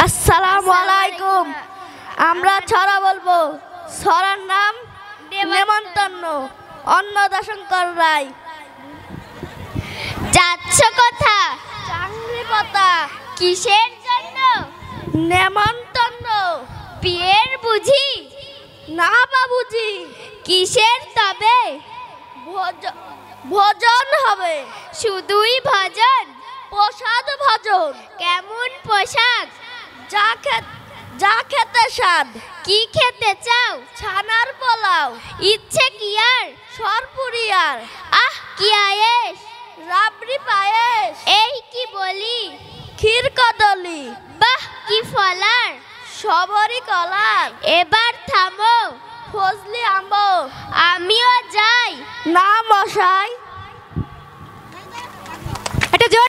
আসসালামু আলাইকুম। আমরা ছড়া বলবো। ছড়ার নাম নেমন্তন্ন। অন্নদাশঙ্কর রায়। যাচ্ছ কথা? চাকরি কথা। কিসের জন্য? নেমন্তন্ন। বিয়ের বুঝি? না বাবুজি। কিসের তবে? ভোজন হবে। শুধুই ভজন? প্রসাদ ভজন। কেমন পোশাক? যা খেতে স্বাদ। কি খেতে চাও? ছানার পোলাও। ইচ্ছে কি আর? সরপুরিয়ার। আহ কি আয়েশ! রাবড়ি পায়েস। এই কি বলি! ক্ষীর কদলি। বাহ কি ফলার! সবরি কলার। এবার থামো। ফজলি আম্ব। আমিও যাই। না মশাই।